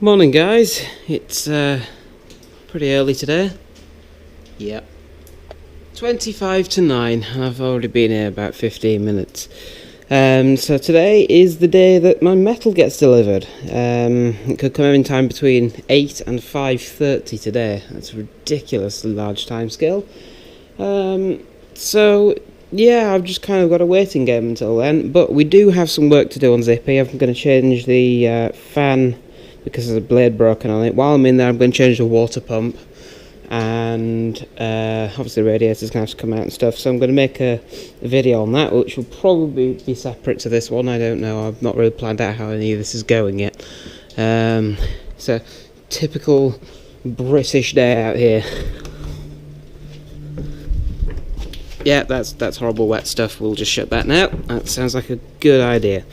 Morning guys, it's pretty early today. Yep. 25 to 9, I've already been here about 15 minutes. So today is the day that my metal gets delivered. It could come in time between 8 and 5:30 today. That's a ridiculously large time scale. So yeah, I've just kind of got a waiting game until then, but we do have some work to do on Zippy. I'm going to change the fan because there's a blade broken on it. While I'm in there, I'm going to change the water pump, and obviously the radiator's going to have to come out and stuff, so I'm going to make a video on that, which will probably be separate to this one. I don't know, I've not really planned out how any of this is going yet. It's a typical British day out here. Yeah, that's horrible wet stuff. We'll just shut that now. That sounds like a good idea.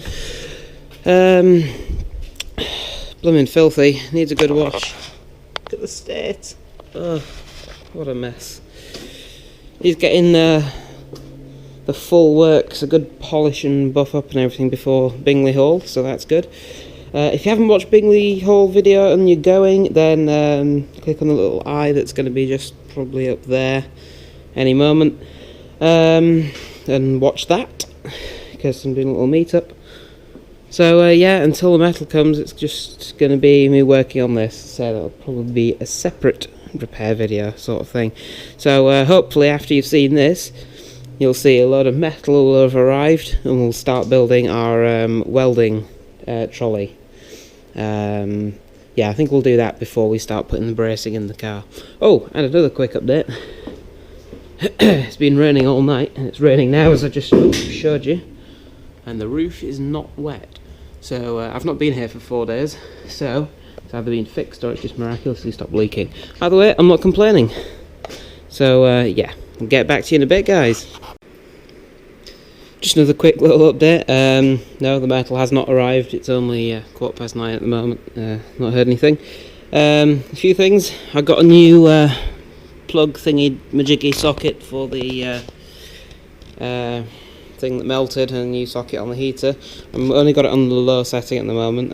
Blooming filthy, needs a good wash. Look at the state. Oh, what a mess. He's getting the full works, a good polish and buff up and everything before Bingley Hall, so that's good. If you haven't watched Bingley Hall video and you're going, then click on the little eye that's going to be just probably up there any moment, and watch that, because I'm doing a little meetup. So yeah, until the metal comes, it's just going to be me working on this, so that'll probably be a separate repair video sort of thing. So hopefully after you've seen this, you'll see a lot of metal will have arrived, and we'll start building our welding trolley. Yeah, I think we'll do that before we start putting the bracing in the car. Oh, and another quick update. It's been raining all night, and it's raining now as I just showed you, and the roof is not wet. So I've not been here for 4 days, so it's either been fixed or it's just miraculously stopped leaking. Either way, I'm not complaining. So yeah, I'll get back to you in a bit, guys. Just another quick little update. No, the metal has not arrived. It's only 9:15 at the moment. Not heard anything. A few things. I got a new plug thingy majiggy socket for the thing that melted, and a new socket on the heater. I've only got it on the low setting at the moment.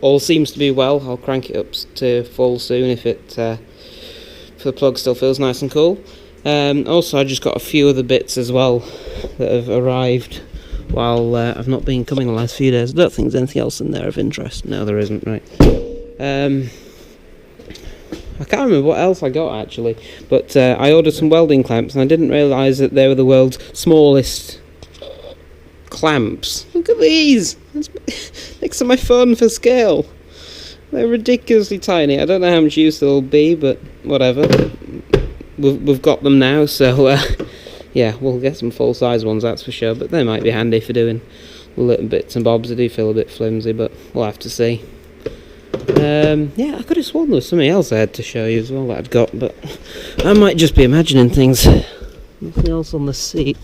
All seems to be well. I'll crank it up to full soon if the plug still feels nice and cool. Also, I just got a few other bits as well that have arrived while I've not been coming the last few days. I don't think there's anything else in there of interest. No, there isn't, right. I can't remember what else I got actually, but I ordered some welding clamps, and I didn't realise that they were the world's smallest clamps. Look at these! Next to my phone for scale. They're ridiculously tiny. I don't know how much use they'll be, but whatever. We've got them now, so yeah, we'll get some full-size ones, that's for sure, but they might be handy for doing little bits and bobs. They do feel a bit flimsy, but we'll have to see. Yeah, I could have sworn there was something else I had to show you as well that I'd got, but I might just be imagining things. Nothing else on the seat.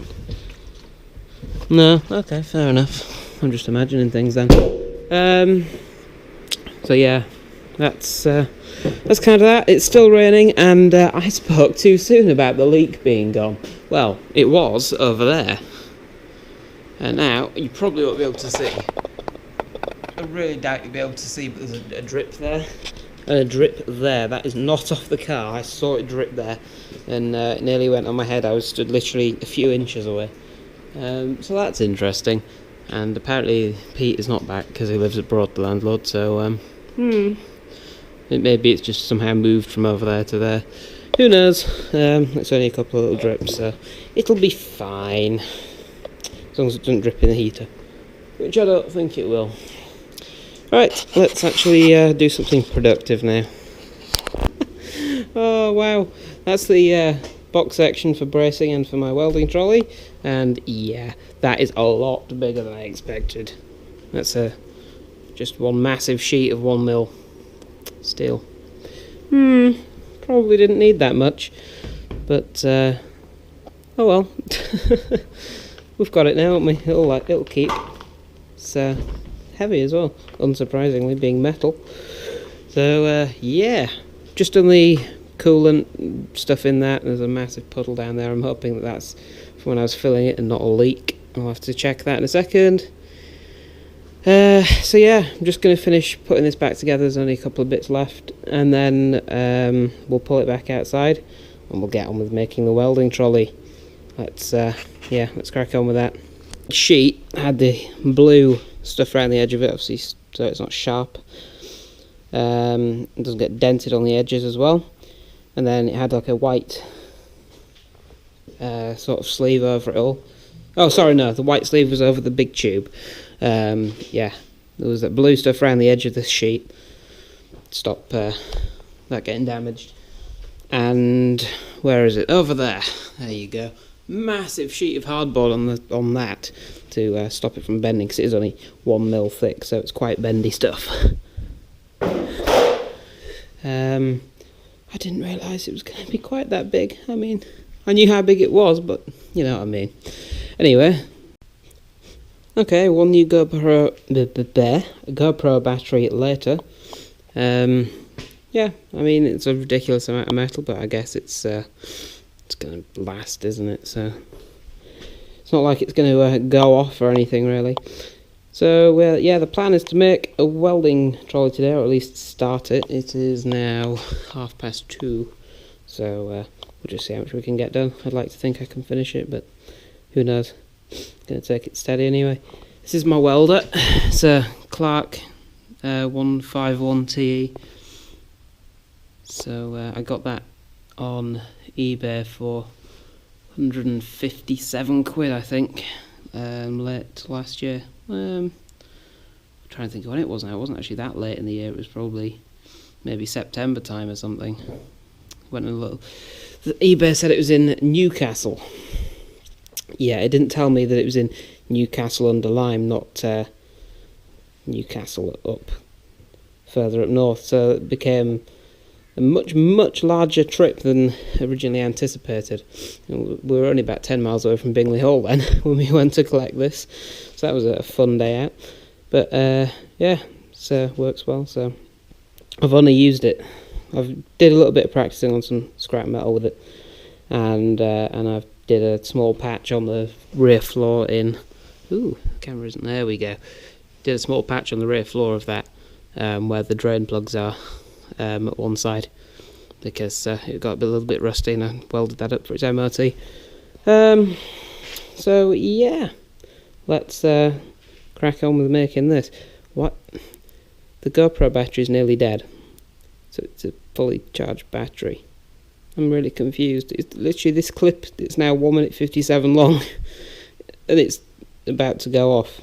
No, okay, fair enough. I'm just imagining things then. So yeah, that's kind of that. It's still raining, and I spoke too soon about the leak being gone. Well, it was over there, and now you probably won't be able to see. I really doubt you'll be able to see, but there's a drip there and a drip there. That is not off the car. I saw it drip there, and it nearly went on my head. I was stood literally a few inches away. So that's interesting. And apparently Pete is not back because he lives abroad, the landlord. So maybe it's just somehow moved from over there to there. Who knows? It's only a couple of little drips, so it'll be fine as long as it doesn't drip in the heater, which I don't think it will. Right, let's actually do something productive now. Oh wow, that's the box section for bracing and for my welding trolley, and yeah, that is a lot bigger than I expected. That's just one massive sheet of 1mm steel. Probably didn't need that much, but oh well. We've got it now, haven't we? It'll keep. It's heavy as well, unsurprisingly, being metal. So yeah, just done the coolant stuff in that. There's a massive puddle down there. I'm hoping that that's from when I was filling it and not a leak. I'll have to check that in a second. So yeah, I'm just going to finish putting this back together. There's only a couple of bits left, and then we'll pull it back outside and we'll get on with making the welding trolley. Let's crack on with that. The sheet had the blue stuff around the edge of it, obviously, so it's not sharp. It doesn't get dented on the edges as well. And then it had like a white sort of sleeve over it all. Oh, sorry, no, the white sleeve was over the big tube. Yeah, there was that blue stuff around the edge of the sheet. Stop that getting damaged. And where is it? Over there. There you go. Massive sheet of hardboard on that to stop it from bending, because it is only 1 mil thick, so it's quite bendy stuff. I didn't realise it was going to be quite that big. I mean, I knew how big it was, but you know what I mean. Anyway, okay, one new GoPro battery later. Yeah, I mean, it's a ridiculous amount of metal, but I guess it's going to last, isn't it? So it's not like it's going to go off or anything, really. So, yeah, the plan is to make a welding trolley today, or at least start it. It is now 2:30, so we'll just see how much we can get done. I'd like to think I can finish it, but who knows. Going to take it steady anyway. This is my welder. It's a Clark 151TE. So I got that on eBay for 157 quid, I think, late last year. I'm trying to think when it was now. It wasn't actually that late in the year. It was probably maybe September time or something. Went a little. The eBay said it was in Newcastle. Yeah, it didn't tell me that it was in Newcastle under Lyme, not Newcastle up further up north. So it became a much larger trip than originally anticipated. We were only about 10 miles away from Bingley Hall then when we went to collect this, so that was a fun day out. But yeah, so works well. So I've only used it. I've did a little bit of practicing on some scrap metal with it, and I've did a small patch on the rear floor in. Ooh, camera isn't there. We go. Did a small patch on the rear floor of that, where the drain plugs are. At one side, because it got a little bit rusty, and I welded that up for its MOT. So yeah, let's crack on with making this. What? The GoPro battery is nearly dead, so it's a fully charged battery. I'm really confused. It's literally this clip. It's now 1 minute 57 long, and it's about to go off.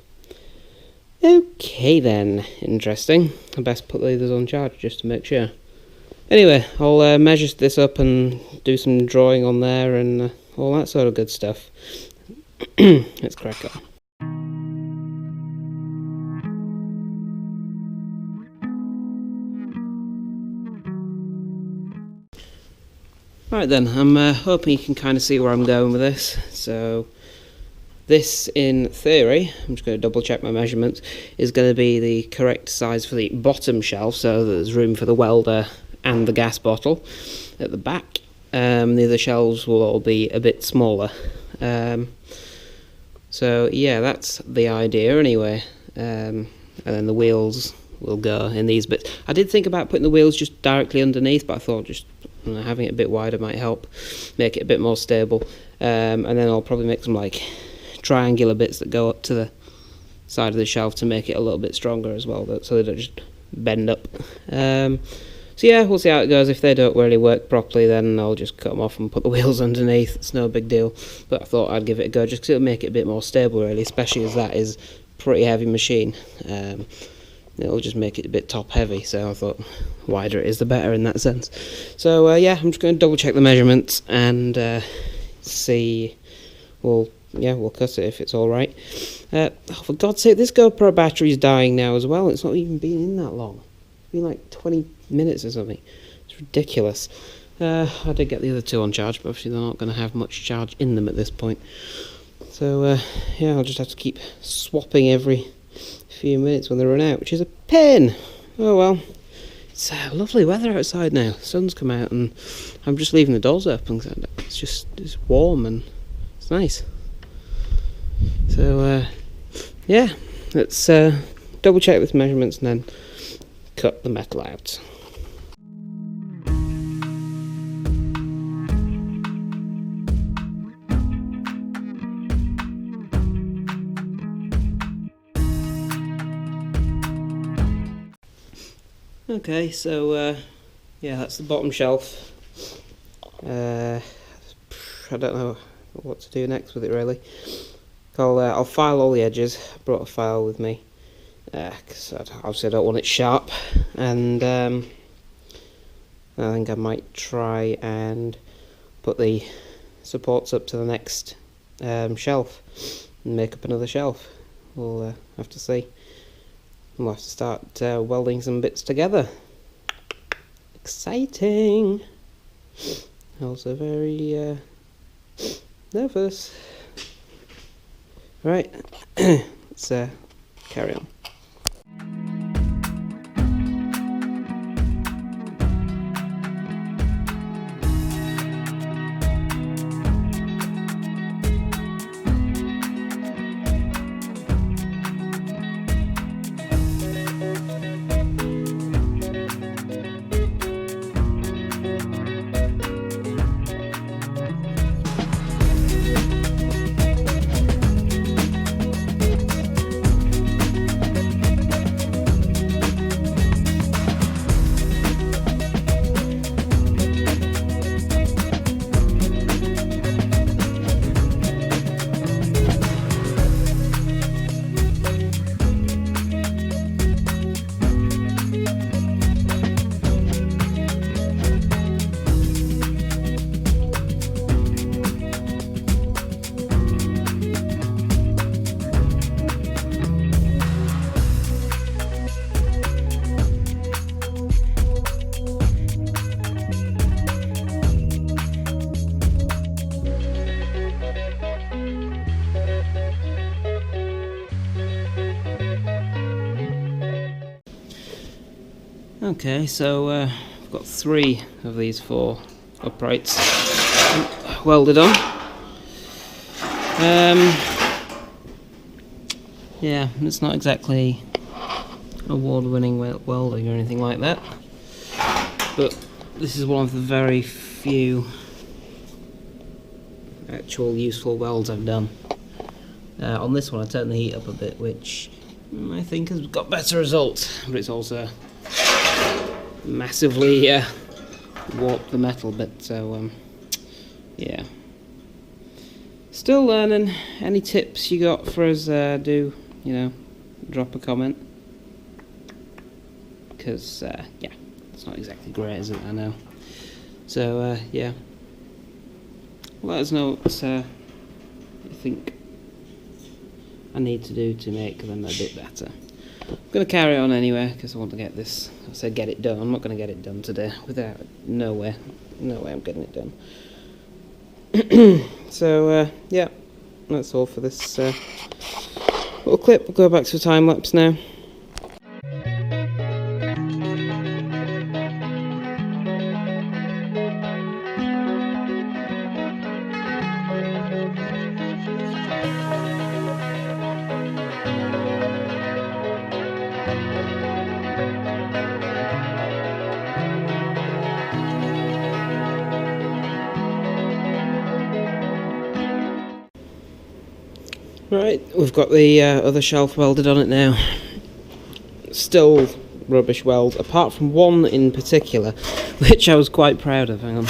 Okay then, interesting. I best put the others on charge just to make sure. Anyway, I'll measure this up and do some drawing on there and all that sort of good stuff. Let's crack on. Right then, I'm hoping you can kind of see where I'm going with this. So this, in theory, I'm just going to double check my measurements, is going to be the correct size for the bottom shelf, so that there's room for the welder and the gas bottle at the back. The other shelves will all be a bit smaller. So yeah, that's the idea anyway. And then the wheels will go in these bits. I did think about putting the wheels just directly underneath, but I thought just having it a bit wider might help make it a bit more stable. And then I'll probably make some like triangular bits that go up to the side of the shelf to make it a little bit stronger as well, so they don't just bend up. So yeah, we'll see how it goes. If they don't really work properly, then I'll just cut them off and put the wheels underneath. It's no big deal, but I thought I'd give it a go just because it'll make it a bit more stable, really, especially as that is a pretty heavy machine. It'll just make it a bit top heavy, so I thought wider it is the better in that sense. So yeah, I'm just going to double check the measurements and see. We'll cut it if it's all right. Oh, for God's sake, this GoPro battery is dying now as well. It's not even been in that long. It's been like 20 minutes or something. It's ridiculous. I did get the other two on charge, but obviously they're not going to have much charge in them at this point. So yeah, I'll just have to keep swapping every few minutes when they run out, which is a pain. Oh well. It's lovely weather outside now. The sun's come out and I'm just leaving the doors open. It's warm and it's nice. So yeah, let's double check with measurements and then cut the metal out. Okay, so yeah, that's the bottom shelf. I don't know what to do next with it really. I'll file all the edges. I brought a file with me because obviously I don't want it sharp, and I think I might try and put the supports up to the next shelf and make up another shelf. We'll have to see. We'll have to start welding some bits together. Exciting! Also very nervous. Right, let's carry on. Okay, so I've got 3 of these 4 uprights welded on. Yeah, it's not exactly award-winning welding or anything like that, but this is one of the very few actual useful welds I've done. On this one I turned the heat up a bit, which I think has got better results, but it's also massively warped the metal bit, so yeah. Still learning. Any tips you got for us, do, you know, drop a comment, because yeah, it's not exactly great, is it? I know. So yeah, let us know what you think I need to do to make them a bit better. I'm going to carry on anyway because I want to get this. I said get it done. I'm not going to get it done today. Without no way I'm getting it done. So yeah, that's all for this little clip. We'll go back to a time lapse now. Right, we've got the other shelf welded on it now. Still rubbish weld, apart from one in particular, which I was quite proud of. Hang on.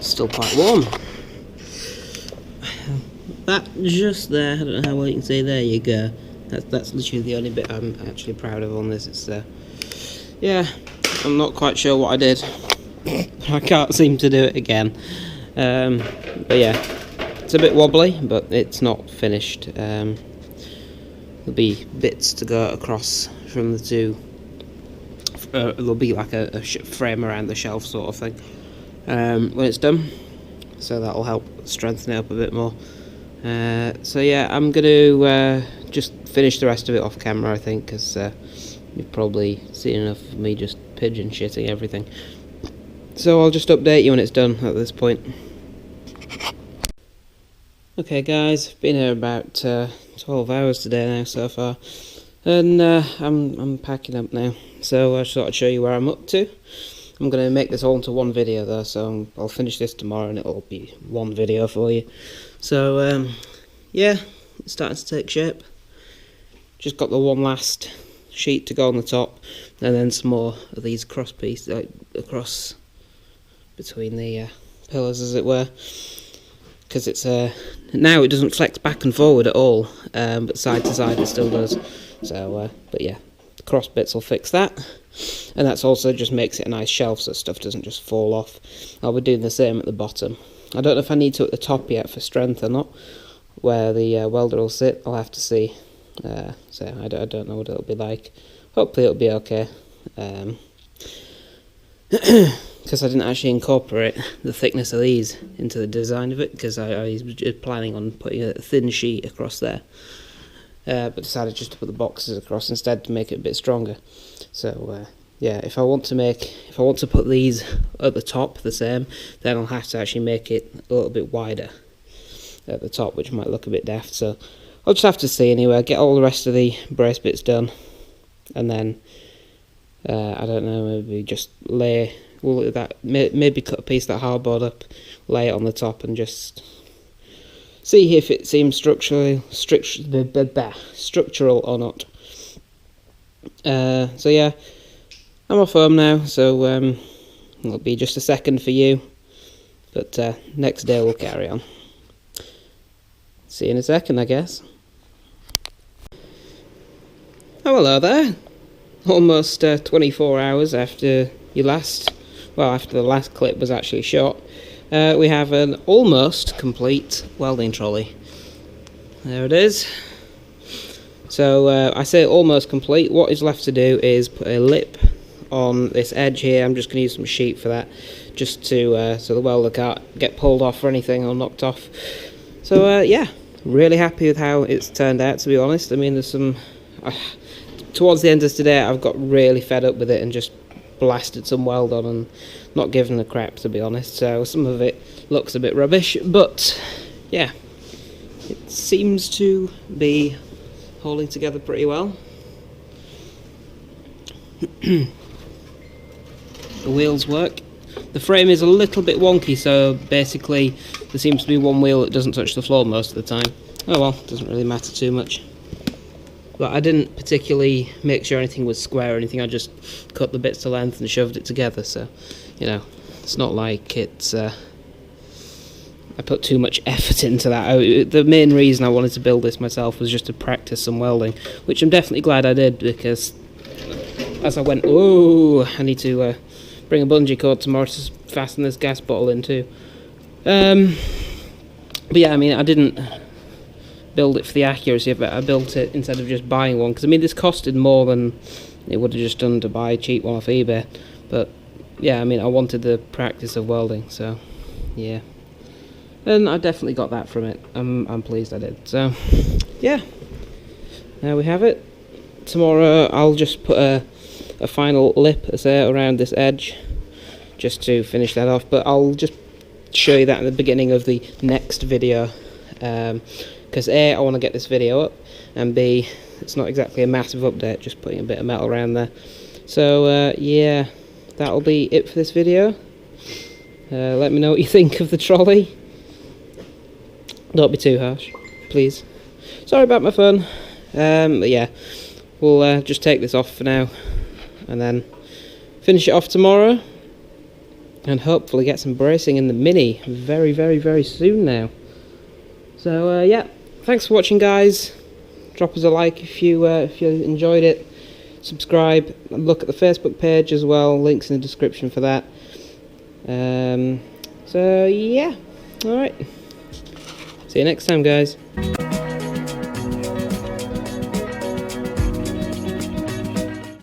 Still quite warm. That just there, I don't know how well you can see, there you go. That's literally the only bit I'm actually proud of on this. It's yeah, I'm not quite sure what I did. I can't seem to do it again. But yeah, it's a bit wobbly, but it's not finished. There'll be bits to go across from the two. There'll be like a frame around the shelf sort of thing when it's done, so that'll help strengthen it up a bit more. So yeah, I'm going to just finish the rest of it off camera, I think, because you've probably seen enough of me just pigeon shitting everything. So I'll just update you when it's done at this point. Okay guys, I've been here about 12 hours today now so far, and I'm packing up now, so I just thought I'd show you where I'm up to. I'm going to make this all into one video though, so I'll finish this tomorrow and it'll be one video for you. So yeah, it's starting to take shape. Just got the one last sheet to go on the top, and then some more of these cross pieces, like across between the pillars as it were, because it's now it doesn't flex back and forward at all, but side to side it still does. So but yeah, the cross bits will fix that, and that's also just makes it a nice shelf so stuff doesn't just fall off. I'll be doing the same at the bottom. I don't know if I need to at the top yet for strength or not, where the welder will sit. I'll have to see. So I don't know what it'll be like. Hopefully it'll be okay, because I didn't actually incorporate the thickness of these into the design of it, because I was just planning on putting a thin sheet across there, but decided just to put the boxes across instead to make it a bit stronger. So yeah, if I want to put these at the top the same, then I'll have to actually make it a little bit wider at the top, which might look a bit daft. So I'll just have to see anyway. Get all the rest of the brace bits done, and then I don't know, maybe just maybe cut a piece of that hardboard up, lay it on the top, and just see if it seems structural or not. So yeah, I'm off home now, so it'll be just a second for you, but next day we'll carry on. See you in a second, I guess. Oh, hello there. Almost 24 hours after after the last clip was actually shot, we have an almost complete welding trolley. There it is. So I say almost complete. What is left to do is put a lip on this edge here. I'm just going to use some sheet for that, just to so the welder can't get pulled off or anything or knocked off. So yeah, really happy with how it's turned out, to be honest. I mean, there's some towards the end of today I've got really fed up with it and just blasted some weld on and not given a crap, to be honest. So some of it looks a bit rubbish, but yeah, it seems to be holding together pretty well. The wheels work. The frame is a little bit wonky, so basically there seems to be one wheel that doesn't touch the floor most of the time. Oh well, doesn't really matter too much. But I didn't particularly make sure anything was square or anything. I just cut the bits to length and shoved it together, so you know, it's not like it's I put too much effort into that. The main reason I wanted to build this myself was just to practice some welding, which I'm definitely glad I did, because as I went, oh, I need to bring a bungee cord tomorrow to fasten this gas bottle in too. But yeah, I mean, I didn't build it for the accuracy of it. I built it instead of just buying one, because I mean, this costed more than it would have just done to buy a cheap one off eBay. But yeah, I mean, I wanted the practice of welding, so yeah, and I definitely got that from it. I'm pleased I did. So yeah, there we have it. Tomorrow I'll just put a final lip, I say, around this edge, just to finish that off. But I'll just show you that at the beginning of the next video, because A, I want to get this video up, and B, it's not exactly a massive update, just putting a bit of metal around there. So yeah, that'll be it for this video. Let me know what you think of the trolley. Don't be too harsh, please. Sorry about my phone. But yeah, we'll just take this off for now, and then finish it off tomorrow, and hopefully get some bracing in the Mini very, very, very soon now. So yeah, thanks for watching, guys. Drop us a like if you enjoyed it. Subscribe. Look at the Facebook page as well. Links in the description for that. So yeah, all right. See you next time, guys.